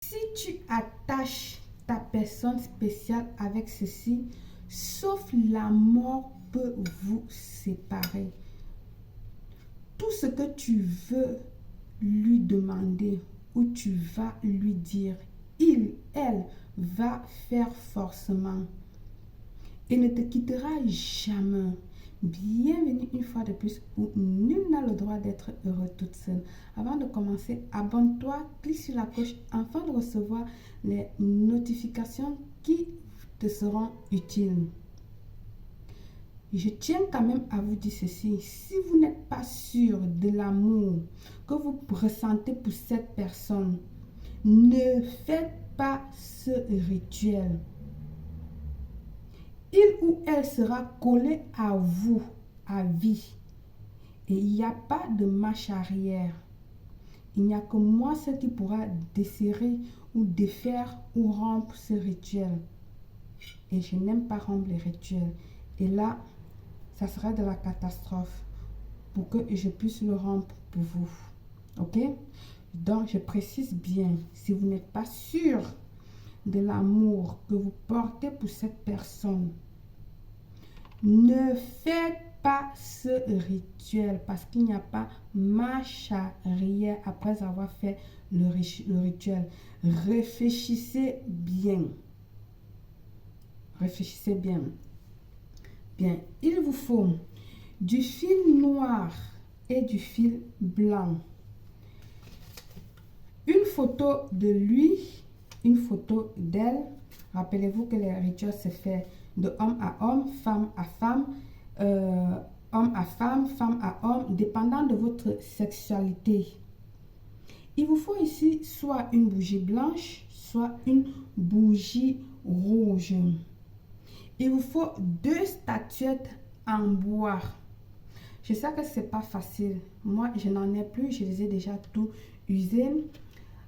Si tu attaches ta personne spéciale avec ceci, sauf la mort peut vous séparer. Tout ce que tu veux lui demander ou tu vas lui dire, elle va faire forcément. Et ne te quittera jamais. Bienvenue une fois de plus où nul n'a le droit d'être heureux toute seule. Avant de commencer, abonne-toi, clique sur la cloche afin de recevoir les notifications qui te seront utiles. Je tiens quand même à vous dire ceci, si vous n'êtes pas sûr de l'amour que vous ressentez pour cette personne, ne faites pas ce rituel. Il ou elle sera collé à vous à vie. Et il n'y a pas de marche arrière. Il n'y a que moi seul qui pourra desserrer ou défaire ou rompre ce rituel. Et je n'aime pas rompre les rituels. Et là, ça sera de la catastrophe pour que je puisse le rompre pour vous. Ok? Donc, je précise bien, si vous n'êtes pas sûr de l'amour que vous portez pour cette personne, ne faites pas ce rituel parce qu'il n'y a pas marche arrière après avoir fait le rituel. Réfléchissez bien. Réfléchissez bien. Bien, il vous faut du fil noir et du fil blanc. Une photo de lui, une photo d'elle. Rappelez-vous que les rituels se fait de homme à homme, femme à femme, homme à femme, femme à homme, dépendant de votre sexualité. Il vous faut ici soit une bougie blanche, soit une bougie rouge. Il vous faut 2 statuettes en bois. Je sais que ce n'est pas facile. Moi, je n'en ai plus. Je les ai déjà tout usés.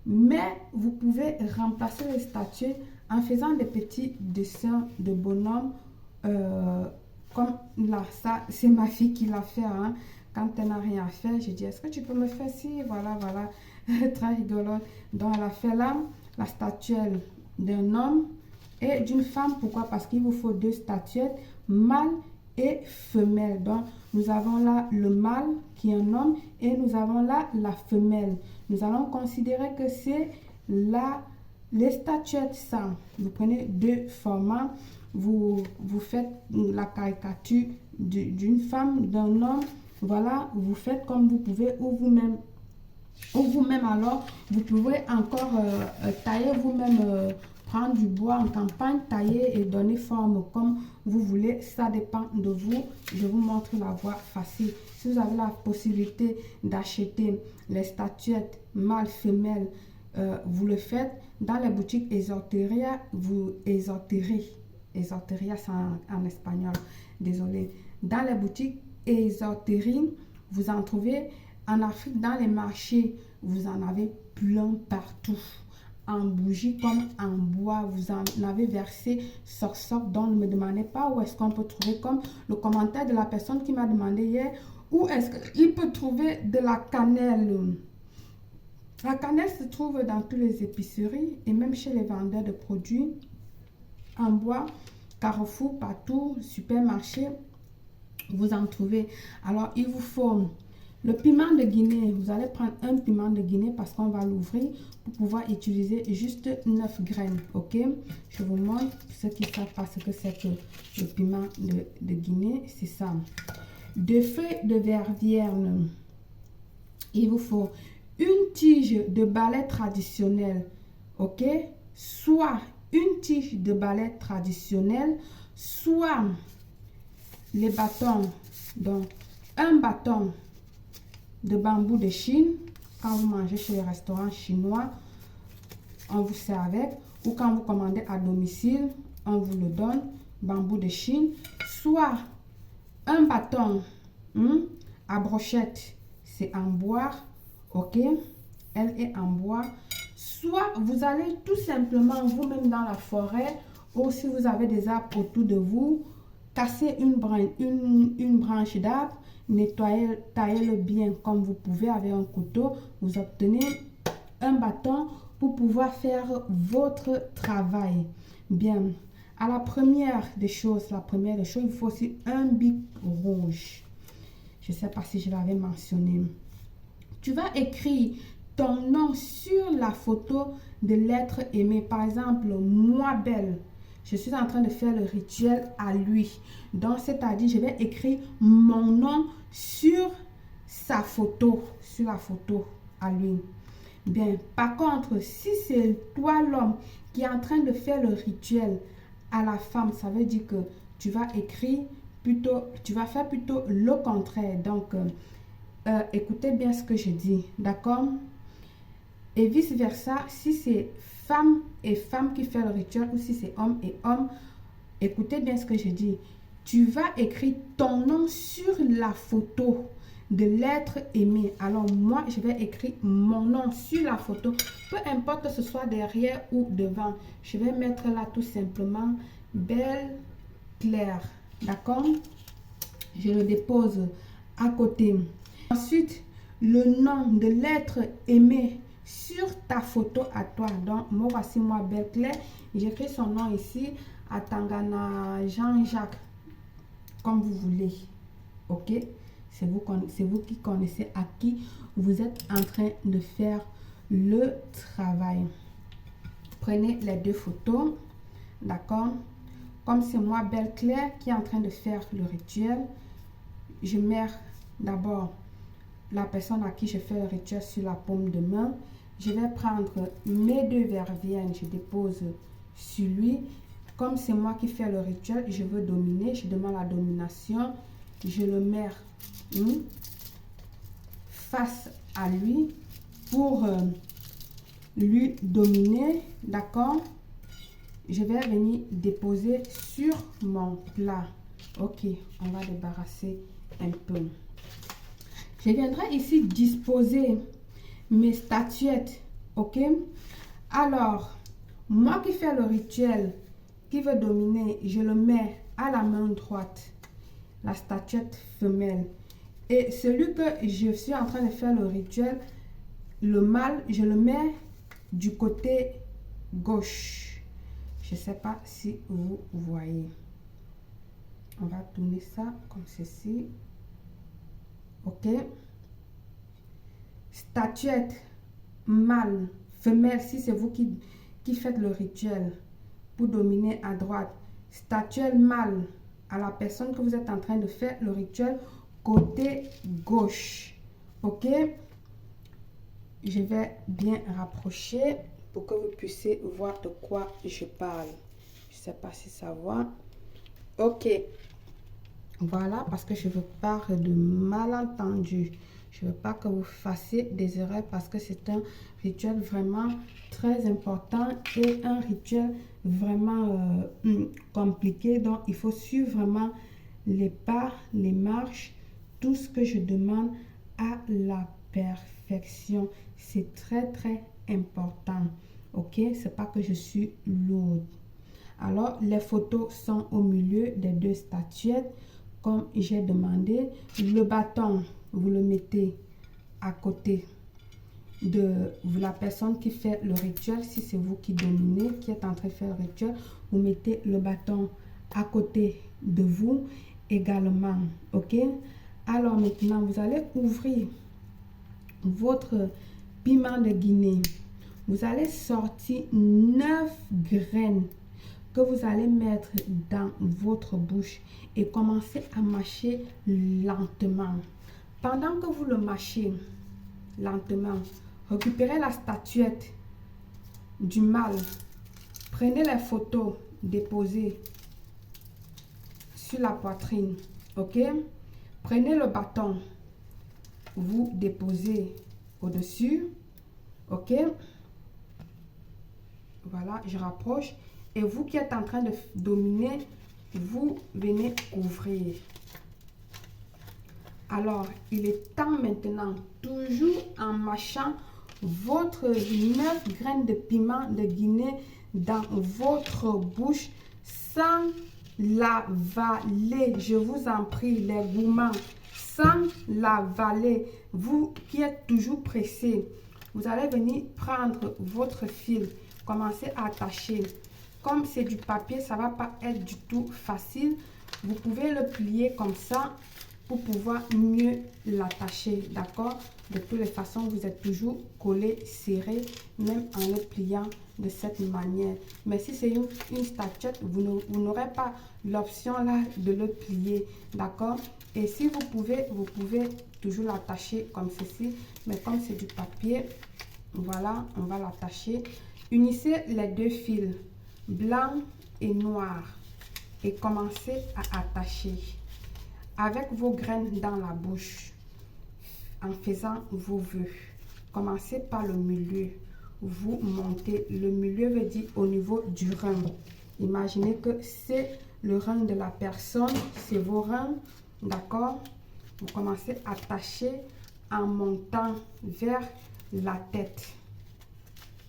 Mais vous pouvez remplacer les statuettes en faisant des petits dessins de bonhommes. Comme là, ça, c'est ma fille qui l'a fait. Hein. Quand elle n'a rien à faire, je dis, est-ce que tu peux me faire ci? Voilà, voilà. Très rigolo. Donc, elle a fait là la statuette d'un homme et d'une femme. Pourquoi? Parce qu'il vous faut 2 statuettes, mâle et femelle. Donc, nous avons là le mâle qui est un homme et nous avons là la femelle. Nous allons considérer que c'est les statuettes ça. Vous prenez 2 formats, vous faites la caricature d'une femme, d'un homme. Voilà, vous faites comme vous pouvez ou vous-même. Ou vous-même alors, vous pouvez encore tailler vous-même, prendre du bois en campagne, tailler et donner forme comme vous voulez. Ça dépend de vous. Je vous montre la voie facile. Si vous avez la possibilité d'acheter les statuettes mâle, femelle, vous le faites. Dans les boutiques Esoteria, Esoteria c'est en espagnol, désolé. Dans les boutiques Esoterie, vous en trouvez. En Afrique, dans les marchés, vous en avez plein partout. En bougie comme en bois, vous en avez versé sorte. Donc, ne me demandez pas où est-ce qu'on peut trouver, comme le commentaire de la personne qui m'a demandé hier, où est-ce qu'il peut trouver de la cannelle. La cannelle se trouve dans toutes les épiceries et même chez les vendeurs de produits en bois, Carrefour, partout, supermarché, vous en trouvez. Alors, il vous faut le piment de Guinée. Vous allez prendre un piment de Guinée parce qu'on va l'ouvrir pour pouvoir utiliser juste 9 graines. Ok, je vous montre ceux qui savent pas ce que c'est que le piment de Guinée. C'est ça. 2 feuilles de vervierne. Il vous faut une tige de balai traditionnel. Ok, soit une tige de balai traditionnel, soit les bâtons. Donc, un bâton de bambou de Chine. Quand vous mangez chez les restaurants chinois, on vous sert avec. Ou quand vous commandez à domicile, on vous le donne. Bambou de Chine. Soit un bâton à brochette, c'est en bois. Ok, elle est en bois. Soit vous allez tout simplement vous-même dans la forêt, ou si vous avez des arbres autour de vous, casser une branche d'arbre, nettoyez, taillez-le bien comme vous pouvez avec un couteau. Vous obtenez un bâton pour pouvoir faire votre travail. Bien, la première des choses, il faut aussi un bic rouge. Je ne sais pas si je l'avais mentionné. Tu vas écrire ton nom sur la photo de l'être aimé. Par exemple, moi belle. Je suis en train de faire le rituel à lui. Donc, c'est-à-dire, je vais écrire mon nom sur sa photo, sur la photo à lui. Bien, par contre, si c'est toi l'homme qui est en train de faire le rituel à la femme, ça veut dire que tu vas écrire plutôt, tu vas faire plutôt le contraire. Donc, écoutez bien ce que je dis, d'accord? Et vice versa, si c'est femme et femme qui fait le rituel ou si c'est homme et homme, écoutez bien ce que je dis. Tu vas écrire ton nom sur la photo de l'être aimé. Alors moi, je vais écrire mon nom sur la photo. Peu importe que ce soit derrière ou devant. Je vais mettre là tout simplement Belle Claire. D'accord? Je le dépose à côté. Ensuite, le nom de l'être aimé sur ta photo à toi. Donc, moi, voici moi, Belle Claire. J'écris son nom ici, à Tangana Jean-Jacques, comme vous voulez. Ok? C'est vous qui connaissez à qui vous êtes en train de faire le travail. Prenez les deux photos. D'accord? Comme c'est moi, Belle Claire, qui est en train de faire le rituel, je mets d'abord la personne à qui je fais le rituel sur la paume de main. Je vais prendre mes deux verres viens, je dépose sur lui. Comme c'est moi qui fais le rituel, je veux dominer, je demande la domination. Je le mets face à lui pour lui dominer, d'accord? Je vais venir déposer sur mon plat. Ok, on va débarrasser un peu. Je viendrai ici disposer mes statuettes, ok? Alors, moi qui fais le rituel, qui veut dominer, je le mets à la main droite, la statuette femelle. Et celui que je suis en train de faire le rituel, le mâle, je le mets du côté gauche. Je ne sais pas si vous voyez. On va tourner ça comme ceci. Ok? Statuette mâle, femelle, si c'est vous qui faites le rituel pour dominer à droite. Statuette mâle à la personne que vous êtes en train de faire le rituel côté gauche. Ok? Je vais bien rapprocher pour que vous puissiez voir de quoi je parle. Je ne sais pas si ça va. Ok. Voilà, parce que je veux pas de malentendus. Je veux pas que vous fassiez des erreurs parce que c'est un rituel vraiment très important et un rituel vraiment compliqué. Donc, il faut suivre vraiment les pas, les marches, tout ce que je demande à la perfection. C'est très, très important. Ok, c'est pas que je suis lourde. Alors, les photos sont au milieu des deux statuettes. Comme j'ai demandé, le bâton, vous le mettez à côté de la personne qui fait le rituel. Si c'est vous qui dominez, qui êtes en train de faire le rituel, vous mettez le bâton à côté de vous également. Ok? Alors maintenant, vous allez ouvrir votre piment de Guinée. Vous allez sortir 9 graines que vous allez mettre dans votre bouche et commencer à mâcher lentement. Pendant que vous le mâchez lentement, récupérez la statuette du mâle. Prenez les photos déposées sur la poitrine. Ok? Prenez le bâton. Vous déposez au-dessus. Ok? Voilà, je rapproche. Et vous qui êtes en train de dominer, vous venez ouvrir. Alors, il est temps maintenant, toujours en mâchant votre 9 graines de piment de Guinée dans votre bouche sans l'avaler. Je vous en prie, les gourmands, sans l'avaler. Vous qui êtes toujours pressés, Vous allez venir prendre votre fil, commencer à attacher. Comme c'est du papier, ça ne va pas être du tout facile. Vous pouvez le plier comme ça pour pouvoir mieux l'attacher, d'accord? De toutes les façons, vous êtes toujours collé, serré, même en le pliant de cette manière. Mais si c'est une statuette, vous n'aurez pas l'option là de le plier, d'accord? Et si vous pouvez toujours l'attacher comme ceci. Mais comme c'est du papier, voilà, on va l'attacher. Unissez les deux fils, blanc et noir, et commencez à attacher avec vos graines dans la bouche en faisant vos vœux. Commencez par le milieu, vous montez. Le milieu veut dire au niveau du rein. Imaginez que c'est le rein de la personne, c'est vos reins, d'accord? Vous commencez à attacher en montant vers la tête,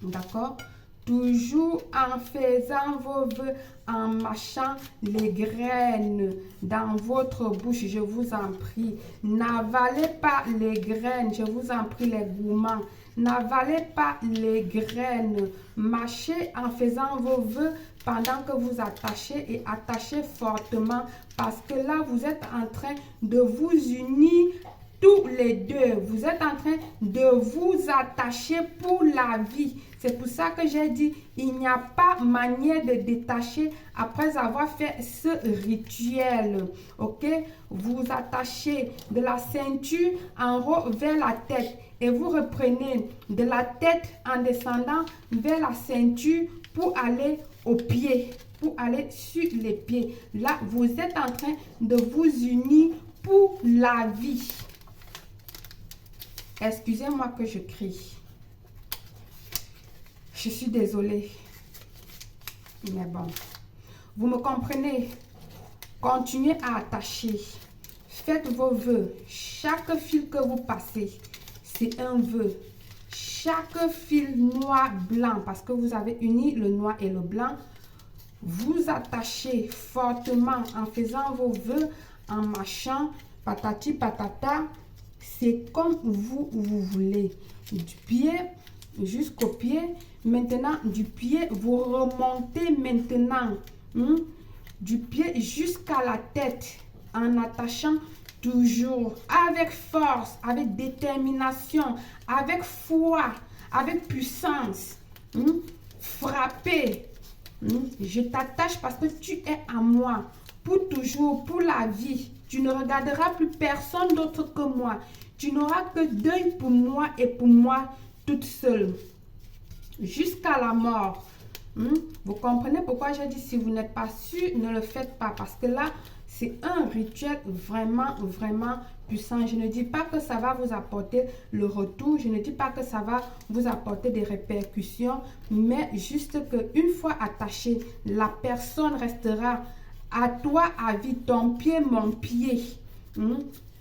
d'accord? Toujours en faisant vos vœux, en mâchant les graines dans votre bouche, je vous en prie. N'avalez pas les graines, je vous en prie les gourmands. N'avalez pas les graines. Mâchez en faisant vos vœux pendant que vous attachez et attachez fortement parce que là, vous êtes en train de vous unir tous les deux. Vous êtes en train de vous attacher pour la vie. C'est pour ça que j'ai dit, il n'y a pas manière de détacher après avoir fait ce rituel. Ok? Vous attachez de la ceinture en haut vers la tête et vous reprenez de la tête en descendant vers la ceinture pour aller aux pieds, pour aller sur les pieds. Là, vous êtes en train de vous unir pour la vie. Excusez-moi que je crie. Je suis désolée. Mais bon. Vous me comprenez? Continuez à attacher. Faites vos vœux. Chaque fil que vous passez, c'est un vœu. Chaque fil noir, blanc, parce que vous avez uni le noir et le blanc, vous attachez fortement en faisant vos vœux, en mâchant, patati patata. C'est comme vous voulez. Du pied jusqu'au pied. Maintenant, du pied, vous remontez maintenant. Du pied jusqu'à la tête. En attachant toujours avec force, avec détermination, avec foi, avec puissance. Frappez. Je t'attache parce que tu es à moi. Pour toujours, pour la vie. Tu ne regarderas plus personne d'autre que moi. Tu n'auras que deuil pour moi et pour moi toute seule. Jusqu'à la mort. Vous comprenez pourquoi j'ai dit si vous n'êtes pas sûr, ne le faites pas. Parce que là, c'est un rituel vraiment, vraiment puissant. Je ne dis pas que ça va vous apporter le retour. Je ne dis pas que ça va vous apporter des répercussions. Mais juste qu'une fois attaché, la personne restera à toi à vie. Ton pied, mon pied.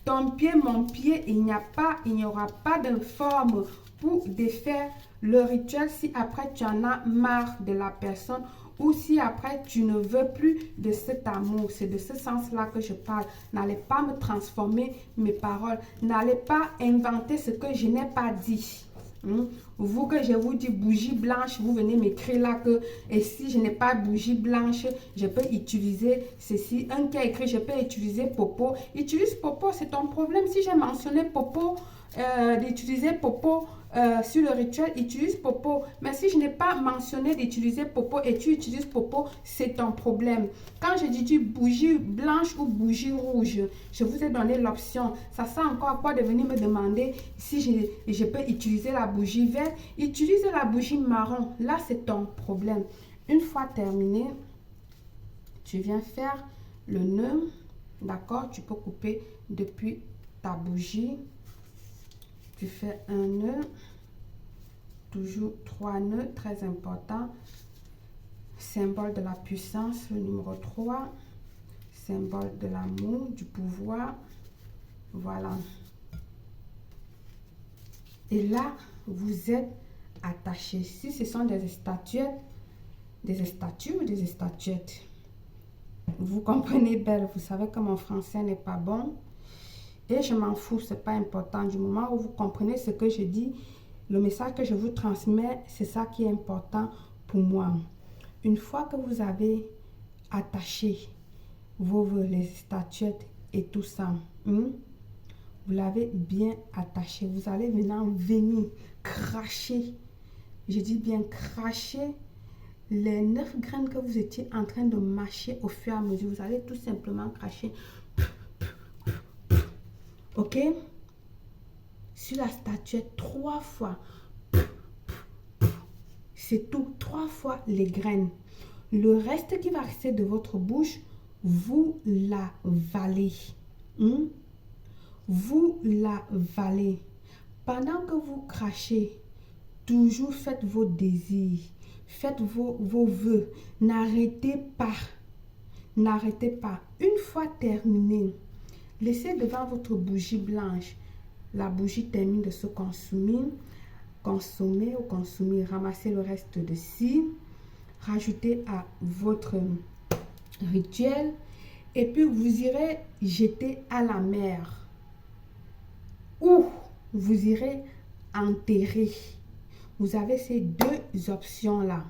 Ton pied, mon pied. Il n'y aura pas de forme pour défaire le rituel si après tu en as marre de la personne ou si après tu ne veux plus de cet amour. C'est de ce sens-là que je parle. N'allez pas me transformer mes paroles. N'allez pas inventer ce que je n'ai pas dit. Vous que je vous dis bougie blanche, vous venez m'écrire là que et si je n'ai pas bougie blanche, je peux utiliser ceci. Un qui a écrit je peux utiliser popo. Utilise popo, c'est ton problème. Si j'ai mentionné popo, d'utiliser popo sur le rituel, utilise popo. Mais si je n'ai pas mentionné d'utiliser popo et tu utilises popo, c'est ton problème. Quand je dis bougie blanche ou bougie rouge, je vous ai donné l'option. Ça sert encore à quoi de venir me demander si je peux utiliser la bougie verte. Utilise la bougie marron. Là, c'est ton problème. Une fois terminé, tu viens faire le nœud. D'accord? Tu peux couper depuis ta bougie. Tu fais un nœud, toujours 3 nœuds, très important. Symbole de la puissance, le numéro 3. Symbole de l'amour, du pouvoir. Voilà. Et là, vous êtes attachés. Si ce sont des statuettes, des statues ou des statuettes, vous comprenez belle, vous savez que mon français n'est pas bon. Et je m'en fous, c'est pas important. Du moment où vous comprenez ce que je dis, Le message que je vous transmets, c'est ça qui est important pour moi. Une fois que vous avez attaché vos vœux, les statuettes et tout ça, vous l'avez bien attaché. Vous allez maintenant venir cracher. Je dis bien cracher les 9 graines que vous étiez en train de mâcher au fur et à mesure. Vous allez tout simplement cracher. Ok? Sur la statuette 3 fois. C'est tout. 3 fois les graines. Le reste qui va rester de votre bouche, vous l'avalez. Vous l'avalez. Pendant que vous crachez, toujours faites vos désirs. Faites vos vœux. N'arrêtez pas. N'arrêtez pas. Une fois terminé, laissez devant votre bougie blanche. La bougie termine de se consumer. Consommez ou consommer. Ramassez le reste de cire. Rajoutez à votre rituel. Et puis vous irez jeter à la mer. Ou vous irez enterrer. Vous avez ces 2 options-là.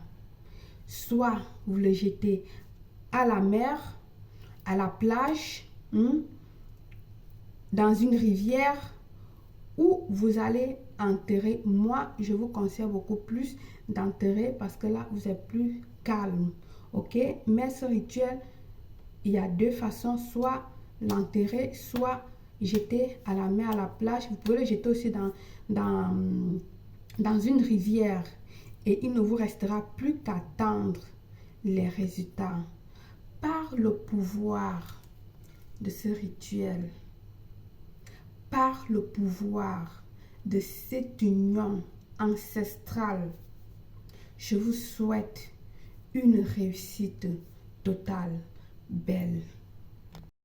Soit vous le jetez à la mer, à la plage, dans une rivière, ou vous allez enterrer. Moi, je vous conseille beaucoup plus d'enterrer parce que là, vous êtes plus calme. Ok? Mais ce rituel, il y a 2 façons. Soit l'enterrer, soit jeter à la mer, à la plage. Vous pouvez le jeter aussi dans une rivière. Et il ne vous restera plus qu'attendre les résultats. Par le pouvoir de ce rituel, par le pouvoir de cette union ancestrale, je vous souhaite une réussite totale, belle.